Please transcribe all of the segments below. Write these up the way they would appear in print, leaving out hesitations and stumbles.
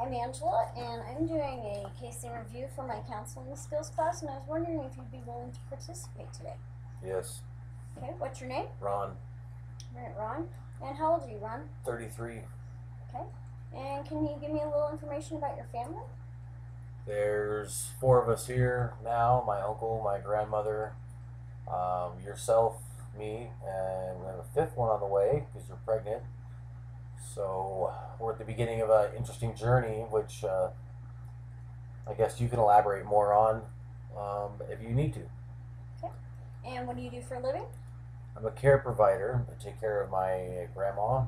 I'm Angela, and I'm doing a case interview for my counseling skills class, and I was wondering if you'd be willing to participate today. Yes. Okay, what's your name? Ron. All right, Ron. And how old are you, Ron? 33. Okay. And can you give me a little information about your family? There's 4 of us here now. My uncle, my grandmother, yourself, me, and we have a 5th one on the way because you're pregnant. So we're at the beginning of an interesting journey, which I guess you can elaborate more on if you need to. Okay. And what do you do for a living? I'm a care provider. I take care of my grandma,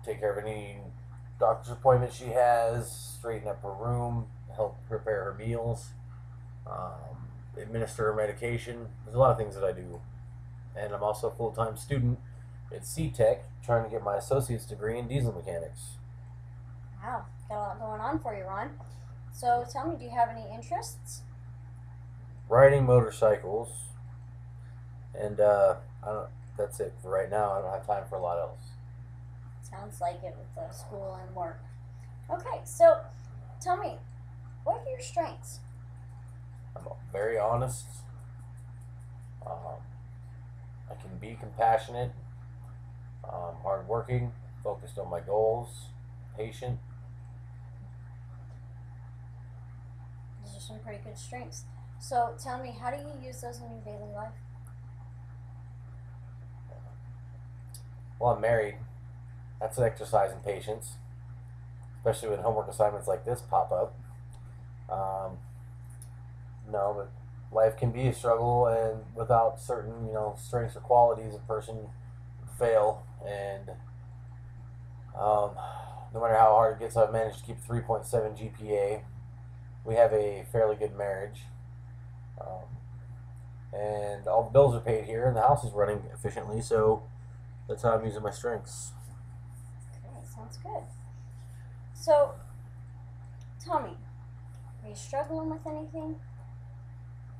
take care of any doctor's appointments she has, straighten up her room, help prepare her meals, administer her medication. There's a lot of things that I do. And I'm also a full-time student at C-Tech, trying to get my associate's degree in diesel mechanics. Wow, got a lot going on for you, Ron. So tell me, do you have any interests? Riding motorcycles, and that's it for right now. I don't have time for a lot else. Sounds like it with the school and work. Okay, so tell me, what are your strengths? I'm very honest. I can be compassionate, hardworking, focused on my goals, patient. Those are some pretty good strengths. So tell me, how do you use those in your daily life? Well, I'm married. That's an exercise in patience, especially when homework assignments like this pop up. No, but life can be a struggle, and without certain, strengths or qualities, a person would fail. And no matter how hard it gets, I've managed to keep 3.7 GPA. We have a fairly good marriage, and all the bills are paid here, and the house is running efficiently. So that's how I'm using my strengths. Okay, sounds good. So tell me, are you struggling with anything?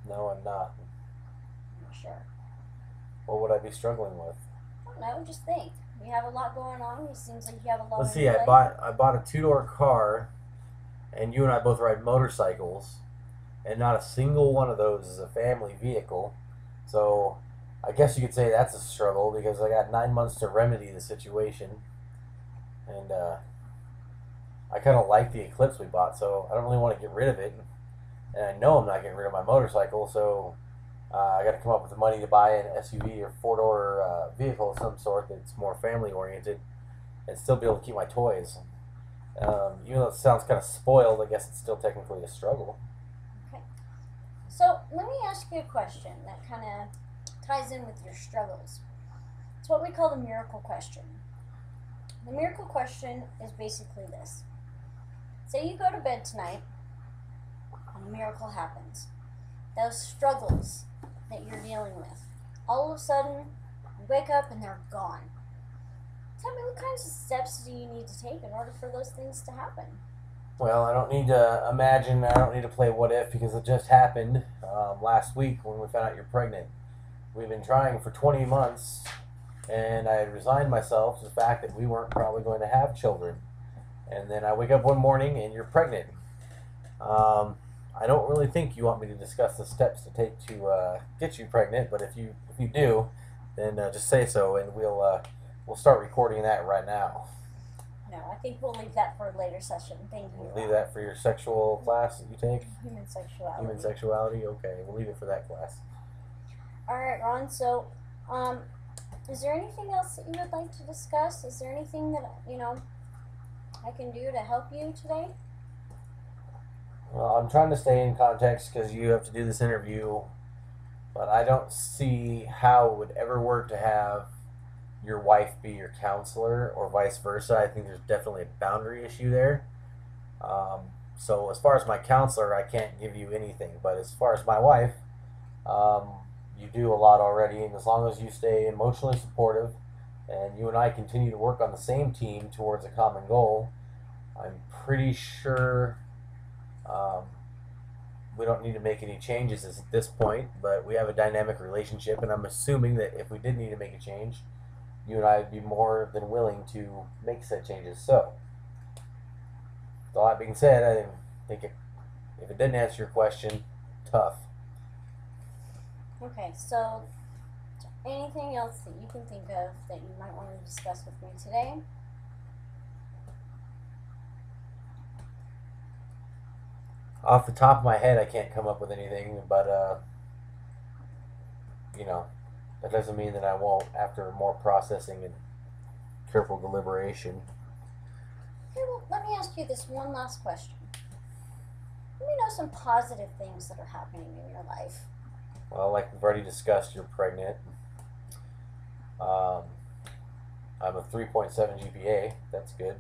No, I'm not. I'm not sure. What would I be struggling with? I don't know, just think. You have a lot going on. It seems like you have a lot Let's on see. your I plate. bought a 2-door car, and you and I both ride motorcycles, and not a single one of those is a family vehicle. So I guess you could say that's a struggle because I got 9 months to remedy the situation, and I kind of like the Eclipse we bought, so I don't really want to get rid of it. And I know I'm not getting rid of my motorcycle, so I got to come up with the money to buy an SUV or 4-door vehicle of some sort that's more family oriented, and still be able to keep my toys. Even though it sounds kind of spoiled, I guess it's still technically a struggle. Okay. So let me ask you a question that kind of ties in with your struggles. It's what we call the miracle question. The miracle question is basically this. Say you go to bed tonight, and a miracle happens. Those struggles that you're dealing with, all of a sudden, you wake up and they're gone. Tell me, what kinds of steps do you need to take in order for those things to happen? Well, I don't need to imagine, I don't need to play what if because it just happened last week when we found out you're pregnant. We've been trying for 20 months, and I had resigned myself to the fact that we weren't probably going to have children. And then I wake up one morning and you're pregnant. I don't really think you want me to discuss the steps to take to get you pregnant, but if you do, then just say so, and we'll start recording that right now. No, I think we'll leave that for a later session. Thank you. We'll leave that for your sexual class that you take. Human sexuality. Human sexuality. Okay, we'll leave it for that class. All right, Ron. So, is there anything else that you would like to discuss? Is there anything that I can do to help you today? Well, I'm trying to stay in context because you have to do this interview, but I don't see how it would ever work to have your wife be your counselor or vice versa. I think there's definitely a boundary issue there. So as far as my counselor, I can't give you anything, but as far as my wife, you do a lot already, and as long as you stay emotionally supportive and you and I continue to work on the same team towards a common goal, I'm pretty sure we don't need to make any changes at this point, but we have a dynamic relationship, and I'm assuming that if we did need to make a change, you and I would be more than willing to make said changes. So, With all that being said, I think if it didn't answer your question, tough. Okay, so anything else that you can think of that you might want to discuss with me today? Off the top of my head, I can't come up with anything, but you know, that doesn't mean that I won't after more processing and careful deliberation. Okay, well, let me ask you this one last question. Let me know some positive things that are happening in your life. Well, like we've already discussed, you're pregnant. Um, I'm a 3.7 GPA. That's good.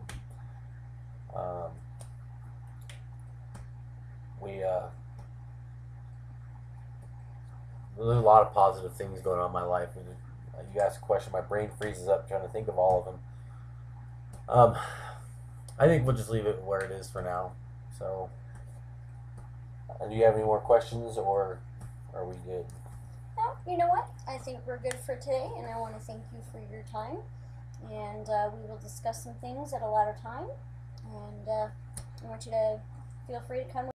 Um, we there's a lot of positive things going on in my life. You ask a question, my brain freezes up trying to think of all of them. Um, I think we'll just leave it where it is for now. So, do you have any more questions, or are we good? Now, you know what? I think we're good for today, and I want to thank you for your time. And we will discuss some things at a later time. And I want you to feel free to come